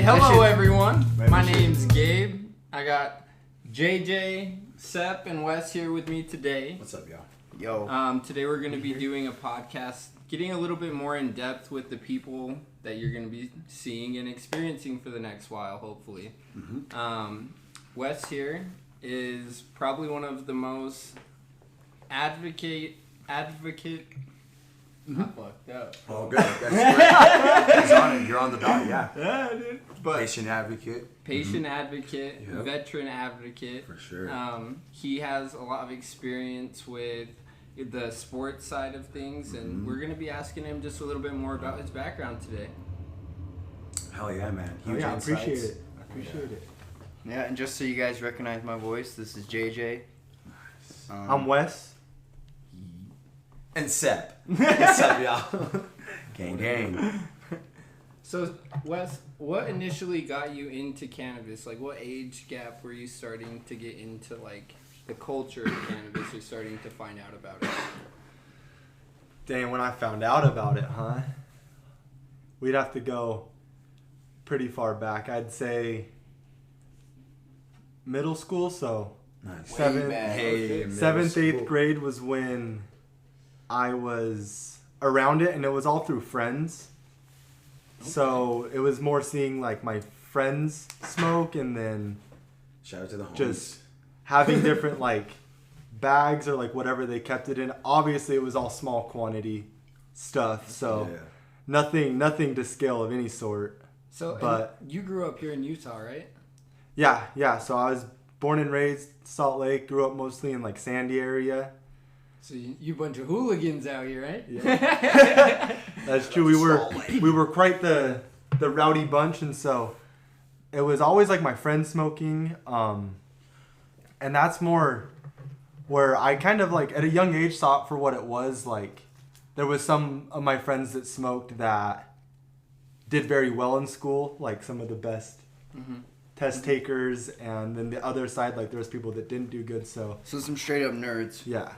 Hello everyone. My name's Gabe. I got JJ, Sep, and Wes here with me today. What's up, y'all? Yo. Today we're going to be doing a podcast, getting a little bit more in depth with the people that you're going to be seeing and experiencing for the next while, hopefully. Mm-hmm. Wes here is probably one of the most advocate. I fucked up. Oh, good. That's great. He's on it. You're on the dot, yeah. Yeah, dude. But Patient advocate. Patient advocate, Yep. Veteran advocate. For sure. He has a lot of experience with the sports side of things, and we're going to be asking him just a little bit more about his background today. Hell yeah, man. I Huge appreciate insights. it. I appreciate it. Yeah, and just so you guys recognize my voice, this is JJ. I'm Wes. And Sep. What's up, y'all? Gang. So, Wes, what initially got you into cannabis? Like, what age gap were you starting to get into, like, the culture of cannabis or starting to find out about it? Dang, when I found out about it, huh? We'd have to go pretty far back. I'd say middle school, so Nice. Seventh, Hey, seventh, middle eighth school. grade was when I was around it, and it was all through friends. So it was more seeing like my friends smoke, and then Shout out to the homies. just having different like bags or like whatever they kept it in. Obviously, it was all small quantity stuff, so Yeah. nothing to scale of any sort. So, But- and you grew up here in Utah, right? Yeah. So I was born and raised Salt Lake. Grew up mostly in like Sandy area. So you bunch of hooligans out here, right? Yeah. That's true. We were quite the rowdy bunch, and so it was always like my friends smoking, and that's more where I kind of like at a young age saw it for what it was. Like there was some of my friends that smoked that did very well in school, like some of the best test takers, and then the other side, like there was people that didn't do good. So some straight up nerds. yeah,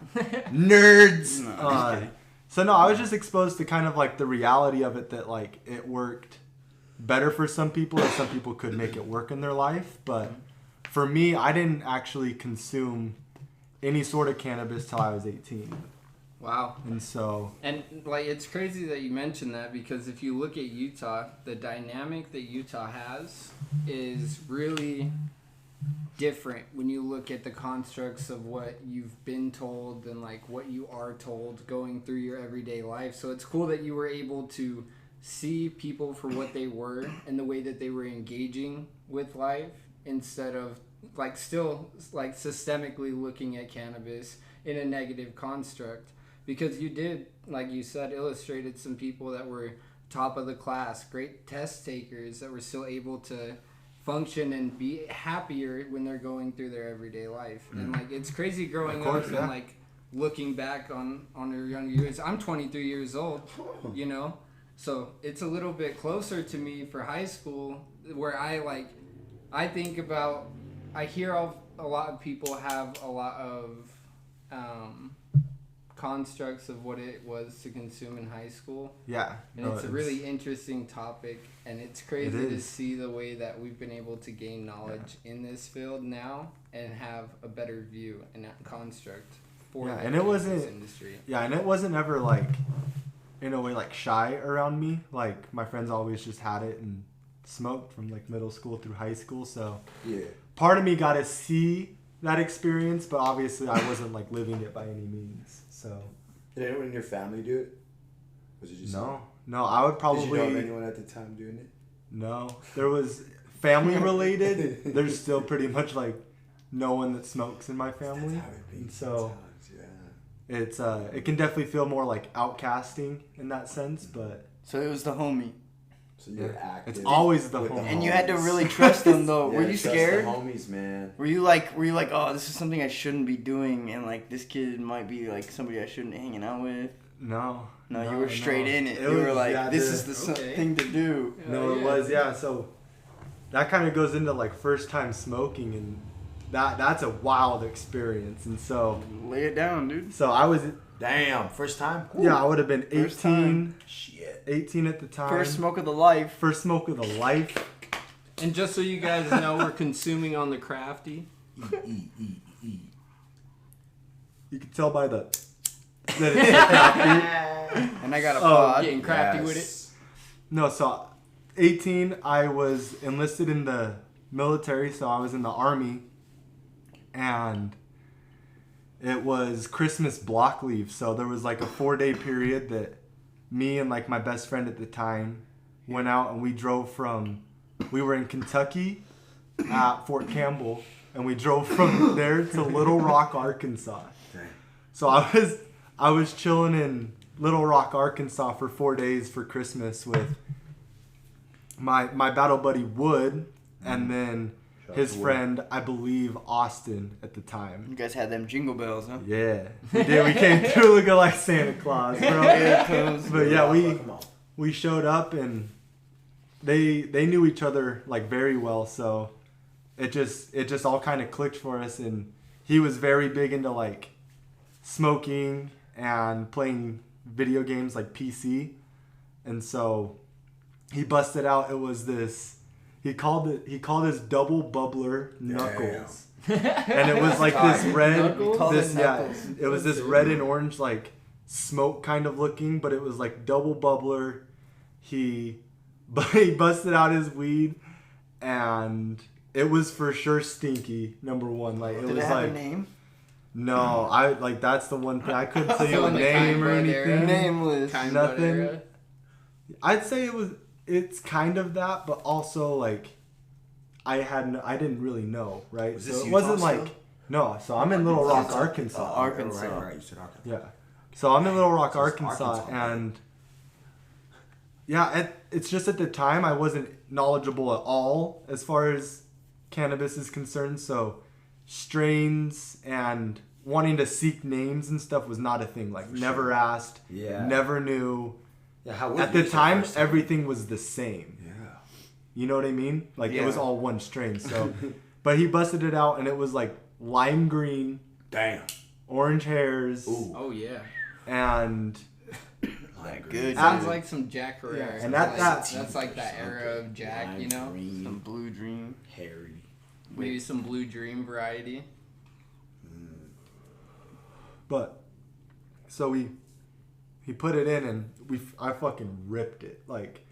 nerds. No, I'm just kidding. So no, I was just exposed to kind of like the reality of it, that like it worked better for some people, and some people could make it work in their life. But for me, I didn't actually consume any sort of cannabis till I was 18, Wow. and so And like it's crazy that you mentioned that, because if you look at Utah, the dynamic that Utah has is really different when you look at the constructs of what you've been told and like what you are told going through your everyday life. So it's cool that you were able to see people for what they were and the way that they were engaging with life, instead of like still like systemically looking at cannabis in a negative construct. Because you did, like you said, illustrated some people that were top of the class, great test takers that were still able to function and be happier when they're going through their everyday life. And like it's crazy growing Of course, up yeah. and like looking back on your younger years. I'm 23 years old, you know, so it's a little bit closer to me for high school, where I think about, I hear a lot of people have a lot of constructs of what it was to consume in high school, yeah. and No, it's a really interesting topic, and it's crazy It to is. see the way that we've been able to gain knowledge in this field now and have a better view and that construct for Yeah, the and it cannabis wasn't- industry. Yeah, and it wasn't ever like, in a way, like shy around me. Like my friends always just had it and smoked from like middle school through high school. So Yeah. part of me got to see that experience, but obviously I wasn't like living it by any means. So Did anyone in your family do it? Was it just no, I would probably Did you know of anyone at the time doing it? no. There was family related. There's still pretty much like no one that smokes in my family, That's how it be and so. sometimes, yeah. It's it can definitely feel more like outcasting in that sense, but So it was the homie. So you're active. it's always the with homie. And you had to really trust them though. Yeah, Were you trust scared? The homies, man. Were you like, oh, this is something I shouldn't be doing, and like this kid might be like somebody I shouldn't be hanging out with? No, No, you were straight in it. It You were was- like, yeah, this the- is the Okay. thing to do. No, it was, yeah. So that kind of goes into like first time smoking, and that's a wild experience. And so Lay it down, dude. I was, Damn, first time? yeah, I would have been First 18, time. Shit. 18 at the time. First smoke of the life. First smoke of the life. And just so you guys know, we're consuming on the crafty. You can tell by that it's crafty. And I got a pod. Getting crafty with it. No, so 18, I was enlisted in the military, so I was in the Army, and it was Christmas block leave, so there was like a 4-day period that me and like my best friend at the time went out and we were in Kentucky at Fort Campbell, and we drove from there to Little Rock, Arkansas. So I was chilling in Little Rock, Arkansas for 4 days for Christmas with my battle buddy Wood, and then his friend, I believe, Austin at the time. You guys had them jingle bells, huh? Yeah, we did. We came through looking like Santa Claus, bro. But yeah, we showed up, and they knew each other like very well, so it just all kind of clicked for us. And he was very big into like smoking and playing video games like PC, and so he busted out. It was this. He called his double bubbler Knuckles, and it was like this red. It was this red and orange like smoke kind of looking, but it was like double bubbler. He busted out his weed, and it was for sure stinky. Number one, like Did it have a name? No, I like that's the one thing I couldn't say a name or anything. Nameless. Nothing. I'd say it's kind of that, but also like I didn't really know, right? Was this so it Utah wasn't still? like no. So I'm in Little Rock, Arkansas. Arkansas. Right. You said Arkansas. Yeah. So I'm in Little Rock, So it's Arkansas, Arkansas, and yeah, it's just at the time I wasn't knowledgeable at all as far as cannabis is concerned. So strains and wanting to seek names and stuff was not a thing. Like never asked, never knew. Yeah, how would At the time, everything was the same. Yeah. You know what I mean? Like it was all one strain. So, but he busted it out, and it was like lime green, Damn. orange hairs, Oh yeah. and Good. Sounds like some Jack Herrera. Yeah, and that's like that era of Jack, you know? Some Blue Dream. Harry. Maybe some Blue Dream variety. But so he put it in, and I fucking ripped it. Like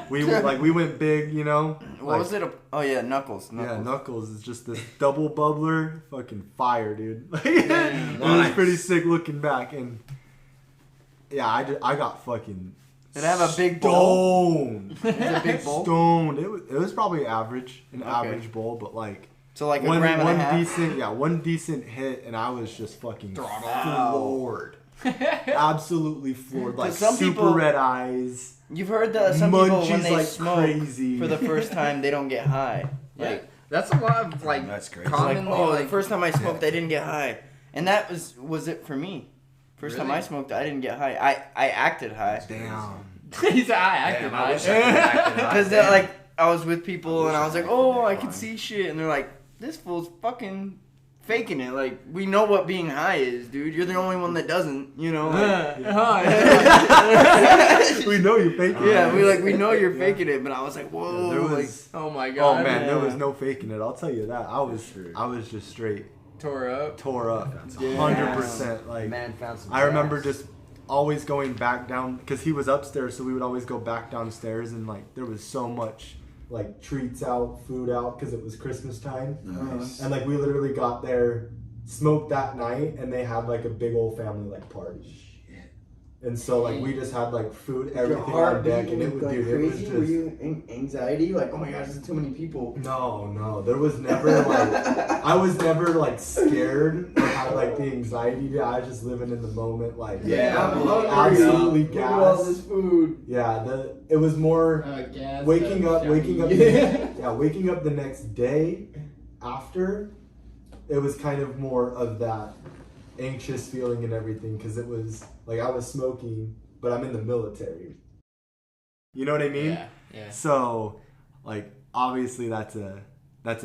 we went big, you know. What was it? Knuckles. Yeah, Knuckles is just this double bubbler, fucking fire, dude. It was pretty sick looking back, and yeah, I got fucking. Did it have a big bowl? Stoned. Is it a big bowl? Stoned. It was probably average bowl, but like. So like a gram and a half? One decent hit, and I was just fucking Throttled. floored. Absolutely floored. Like some super people- red eyes. You've heard that some people when Munchies they like smoke crazy. for the first time they don't get high. Like that's a lot of like That's crazy. Like, commonly the first time I smoked, I didn't get high, and that was it for me. First time Really? I smoked, I didn't get high. I acted high Damn. He's acting I wish I could have acted high. because like I was with people and I was like, oh, I can see shit, and they're like, this fool's fucking faking it. Like, we know what being high is, dude. You're the only one that doesn't, you know. Like, We know you fake it. yeah, we know you're faking it, but I was like, whoa, There like, was. oh my Oh god. man, there yeah. was no faking it. I'll tell you that. I was just straight Tore up. tore up, Yeah. 100%. Like Man found some I remember jazz. just always going back down because he was upstairs, so we would always go back downstairs, and like there was so much like treats out, food out because it was Christmas time, Nice. and like we literally got there, smoked that night, and they had like a big old family like party. And so like we just had like food, everything on deck, and it was dude, it was just Were you in anxiety? Like, oh my gosh, there's too many people. no, there was never like I was never like scared or had like the anxiety. I was just living in the moment, like absolutely Look at all this gassed. food. Yeah, it was more waking up the next day after. It was kind of more of that anxious feeling and everything because it was like I was smoking, but I'm in the military. You know what I mean? Yeah. So, like, obviously that's a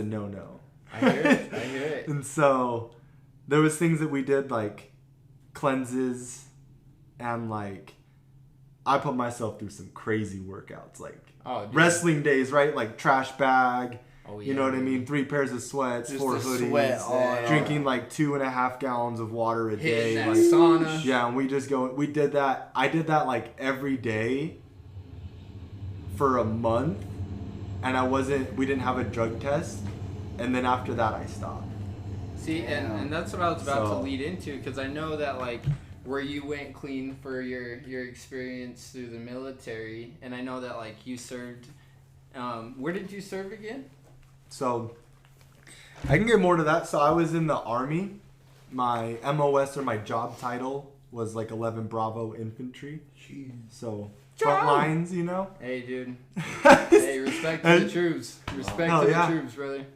no-no. I hear it. And so there was things that we did like cleanses, and like I put myself through some crazy workouts. Like Oh, dude. wrestling days, right? Like trash bag. Oh, yeah, You know what I dude. mean? 3 pairs of sweats, Just 4 the hoodies, sweat all drinking like 2.5 gallons of water a Hitting day. that Like, sauna. yeah, and we did that. I did that like every day for a month, and we didn't have a drug test, and then after that I stopped. See, and that's what I was about to So- lead into, because I know that like where you went clean for your experience through the military, and I know that like you served. Where did you serve again? So I can get more to that. So I was in the Army. My MOS or my job title was like 11 Bravo Infantry. Jeez. So front lines, you know. Hey, dude. Hey, respect to the troops. Respect Hell to yeah. the troops, brother.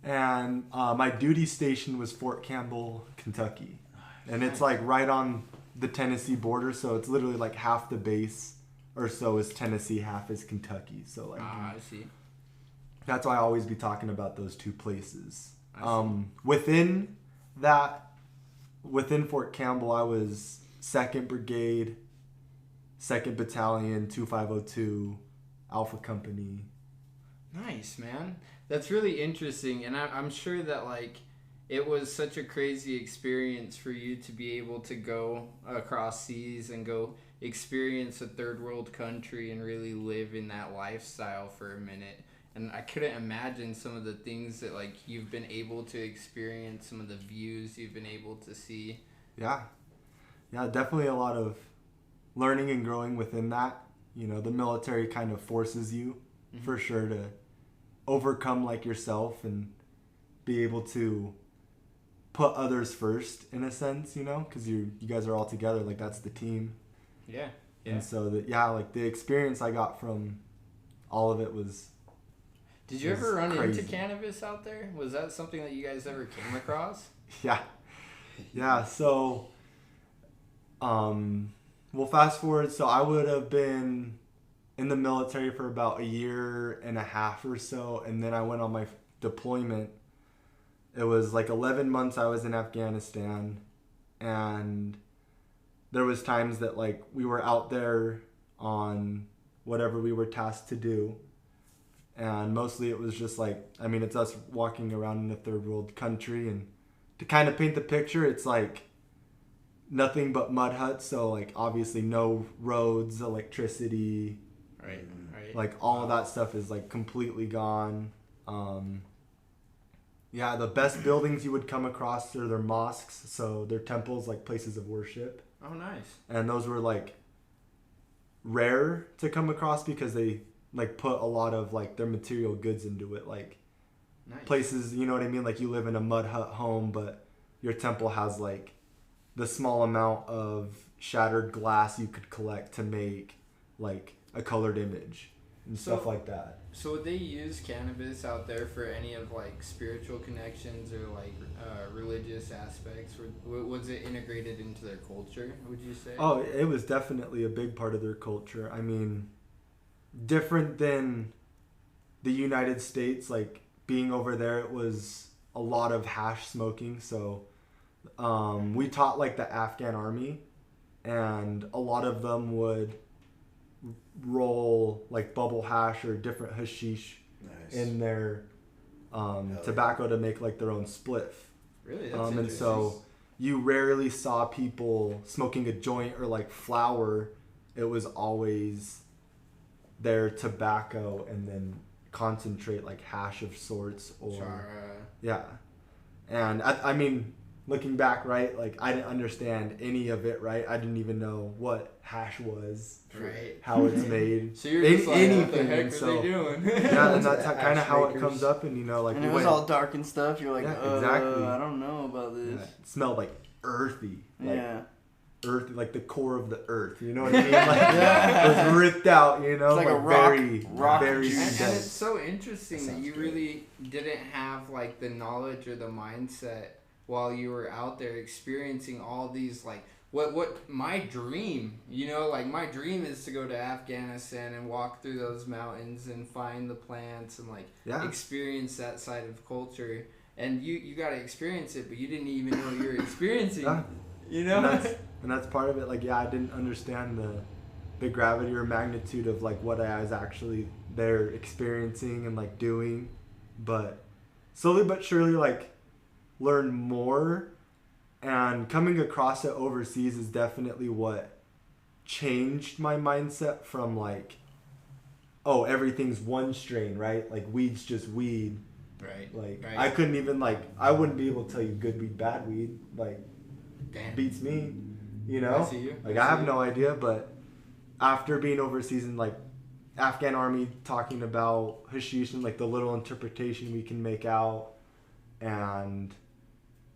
And my duty station was Fort Campbell, Kentucky. And it's like right on the Tennessee border, so it's literally like half the base or so is Tennessee, half is Kentucky. So like I see. that's why I always be talking about those two places. I see. Within Fort Campbell, I was 2nd Brigade, 2nd Battalion, 2502, Alpha Company. Nice, man. That's really interesting, and I'm sure that like it was such a crazy experience for you to be able to go across seas and go experience a third world country and really live in that lifestyle for a minute. And I couldn't imagine some of the things that like you've been able to experience, some of the views you've been able to see. Yeah, definitely a lot of learning and growing within that. You know, the military kind of forces you for sure to overcome like yourself and be able to put others first in a sense, you know, because you guys are all together, like that's the team. Yeah. And so like the experience I got from all of it was. Did you ever run crazy. into cannabis out there? Was that something that you guys ever came across? Yeah. So, well, fast forward. So I would have been in the military for about 1.5 years or so, and then I went on my deployment. It was like 11 months I was in Afghanistan, and there was times that like we were out there on whatever we were tasked to do. And mostly it was just like, I mean, it's us walking around in a third world country, and to kind of paint the picture, it's like nothing but mud huts. So like obviously no roads, electricity, Right. like all of that stuff is like completely gone. Yeah, the best buildings you would come across are their mosques. So their temples, like places of worship. Oh, nice. And those were like rare to come across because they like put a lot of like their material goods into it, like Nice. places, you know what I mean, like you live in a mud hut home but your temple has like the small amount of shattered glass you could collect to make like a colored image and stuff like that. So would they use cannabis out there for any of like spiritual connections or like religious aspects? Was it integrated into their culture, would you say? Oh, it was definitely a big part of their culture. I mean, different than the United States, like being over there, it was a lot of hash smoking. So we taught like the Afghan army, and a lot of them would roll like bubble hash or different hashish in their tobacco to make like their own spliff. Really? That's And interesting. so you rarely saw people smoking a joint or like flower. It was always their tobacco and then concentrate like hash of sorts or Chara. yeah. And I mean, looking back, right, like I didn't understand any of it, right? I didn't even know what hash was, Right. how it's made. So you're just like, what the anything, heck and are so- they doing? Yeah, and that's Hash kind of how it makers. comes up, and you know, like And we it was went, all dark and stuff. You're like, Yeah, exactly. I don't know about this. yeah, it smelled like earthy, like Yeah. earthy, like the core of the earth. You know what I mean? Like it was ripped out. You know, It's like a very, rock very juice. And it's dense. so interesting That that sounds you good. really didn't have like the knowledge or the mindset while you were out there experiencing all these like what my dream, you know, like my dream is to go to Afghanistan and walk through those mountains and find the plants and like Yeah. experience that side of culture. And you got to experience it, but you didn't even know you were experiencing. Yeah. You know. And that's part of it. Like, yeah, I didn't understand the gravity or magnitude of like what I was actually there experiencing and like doing, but slowly but surely like learn more, and coming across it overseas is definitely what changed my mindset from like, oh, everything's one strain, right? Like weed's just weed. Right. Like right. I couldn't even like, I wouldn't be able to tell you good weed, bad weed. Like Damn. beats me, you know? I see you. Like I have no idea, but after being overseas and like Afghan army talking about hashish and like the little interpretation we can make out, and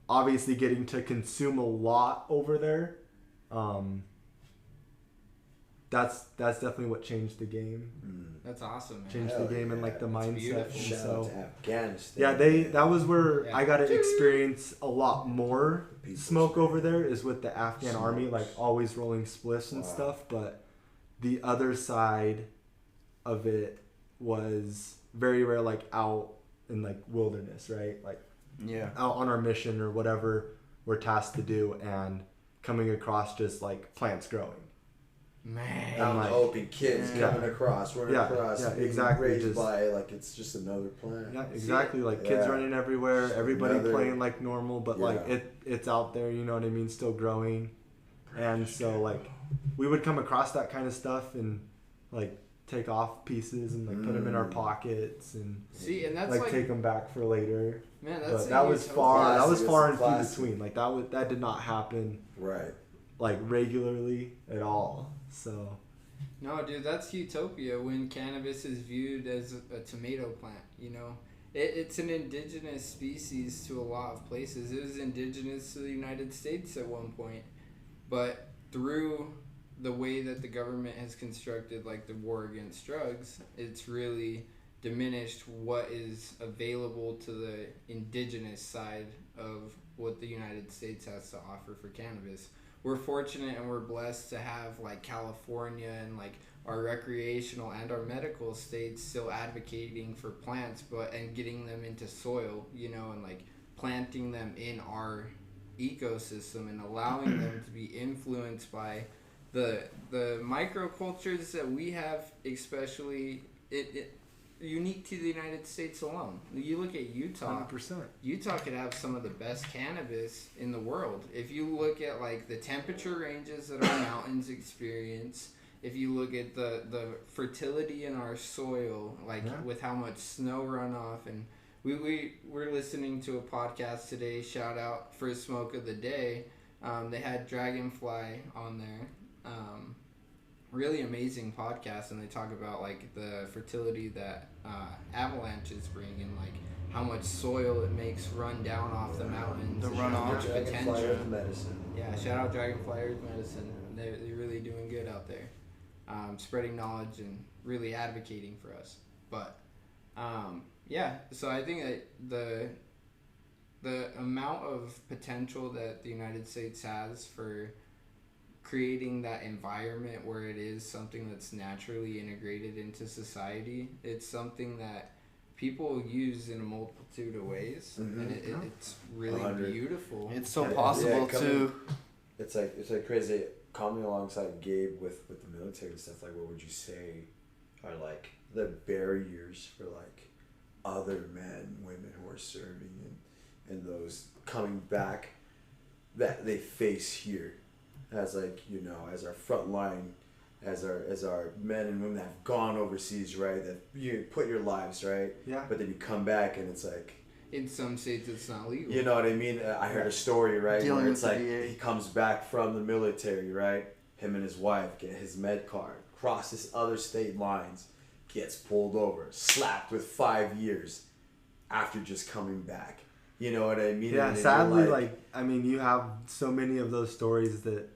obviously getting to consume a lot over there, that's definitely what changed the game. That's awesome, man. Changed Hell the game and like the That's mindset. beautiful. And Shout so out to Afghanistan. yeah, that was where Yeah. I got to experience a lot more People's smoke man. over there, is with the Afghan army, like Smokes. always rolling spliffs and Wow. stuff. But the other side of it was very rare, like out in like wilderness, right? Like Yeah. out on our mission or whatever we're tasked to do, and coming across just like plants growing. Man. I'm like- hoping kids Yeah. coming across, running Yeah, across, yeah, being exactly, raised just- by like it's just another plant. Yeah, exactly. Like kids Yeah. running everywhere, Just everybody another- playing like normal, but like Yeah. it's out there, you know what I mean, still growing. And so like we would come across that kind of stuff and like take off pieces and like put them in our pockets and See, and that's like like, take them back for later. man, that's But that was far. That was Classic, far it's and few classic. between. Like that did not happen Right. like regularly at all. So No, dude, that's utopia when cannabis is viewed as a tomato plant, you know? It's an indigenous species to a lot of places. It was indigenous to the United States at one point. But through the way that the government has constructed, like, the war against drugs, it's really diminished what is available to the indigenous side of what the United States has to offer for cannabis. We're fortunate and we're blessed to have like California and like our recreational and our medical states still advocating for plants, but and getting them into soil, you know, and like planting them in our ecosystem and allowing them to be influenced by the microcultures that we have, especially unique to the United States alone. You look at Utah. 100%. Utah could have some of the best cannabis in the world. If you look at like the temperature ranges that our mountains experience, if you look at the fertility in our soil, like with how much snow runoff, and we're listening to a podcast today. Shout out First Smoke of the Day. They had Dragonfly on there. Really amazing podcast, and they talk about like the fertility that avalanches bring and like how much soil it makes run down off the mountains. The and how runoff. much potential. Dragonfly medicine. Yeah, shout out Dragonfly Earth Medicine. They're really doing good out there, spreading knowledge and really advocating for us. But yeah, so I think that the amount of potential that the United States has for creating that environment where it is something that's naturally integrated into society, it's something that people use in a multitude of ways, and it's really 100. beautiful. It's so Yeah, possible coming- to. It's like crazy. Coming alongside Gabe with the military and stuff, like what would you say are like the barriers for like other men, women who are serving and those coming back that they face here as like, you know, as our front line, as our men and women that have gone overseas, right? That you put your lives, right? Yeah. But then you come back and it's like, In some states, it's not legal. you know what I mean? I heard a story, right, Dealing where with it's the like VA. he comes back from the military, right? Him and his wife get his med card, crosses other state lines, gets pulled over, slapped with 5 years after just coming back. You know what I mean? Yeah, And then sadly, you're like I mean, you have so many of those stories that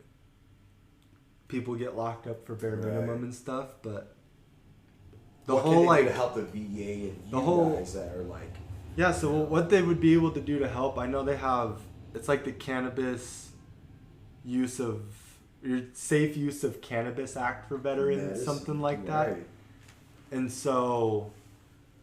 people get locked up for bare minimum Right. and stuff, but the what whole can they like do to help the VA and the you whole- guys that are like, yeah. So what they would be able to do to help, I know they have. It's like the Cannabis Use of your Safe Use of Cannabis Act for veterans, medicine, something like that. right. And so,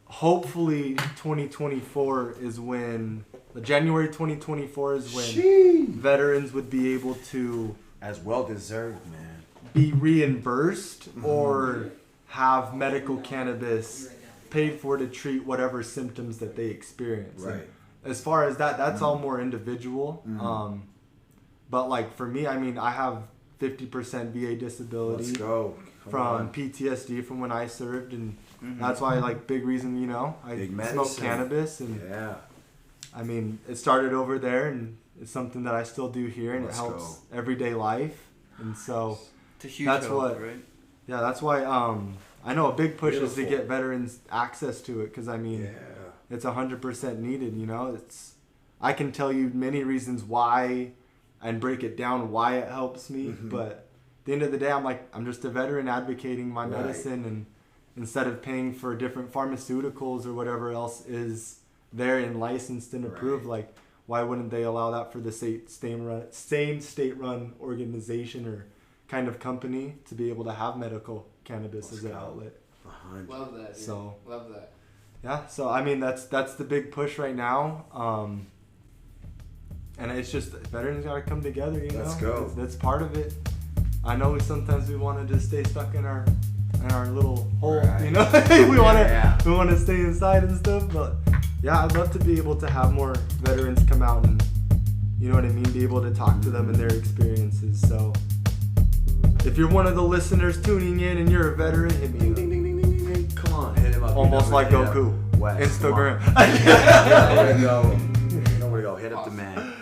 hopefully, 2024 is when January 2024 is when Sheesh. veterans would be able to As well deserved, man. be reimbursed or have medical cannabis paid for to treat whatever symptoms that they experience. Right. And as far as that, that's all more individual. But like for me, I mean, I have 50% VA disability. Let's go. Come from on. PTSD from when I served, and that's why, like, big reason, you know, I Big smoke medicine. cannabis, and Yeah. I mean, it started over there, and it's something that I still do here, and Let's it helps everyday life, and so It's a huge that's help, what, right? yeah, that's why I know a big push is to Beautiful. get veterans access to it, because I mean, Yeah. it's 100% needed, you know. I can tell you many reasons why and break it down why it helps me, but at the end of the day, I'm just a veteran advocating my medicine, and instead of paying for different pharmaceuticals or whatever else is there and licensed and approved, like, why wouldn't they allow that for the same state-run organization or kind of company to be able to have medical cannabis as an outlet? 100. Love that. Dude. So Love that. yeah, so I mean that's the big push right now, and it's just veterans gotta come together, you know. Let's go. That's part of it. I know sometimes we want to just stay stuck in our little hole, you know. we want to stay inside and stuff, but yeah, I'd love to be able to have more veterans come out and, you know what I mean, be able to talk to them and their experiences. So if you're one of the listeners tuning in and you're a veteran, hit me Ding, up. ding, ding, ding, ding, ding. Come on, hit him up. Almost like Hit him Goku. up. Wes, Instagram. Come on. Nowhere to go. Nowhere to go. Hit up the man.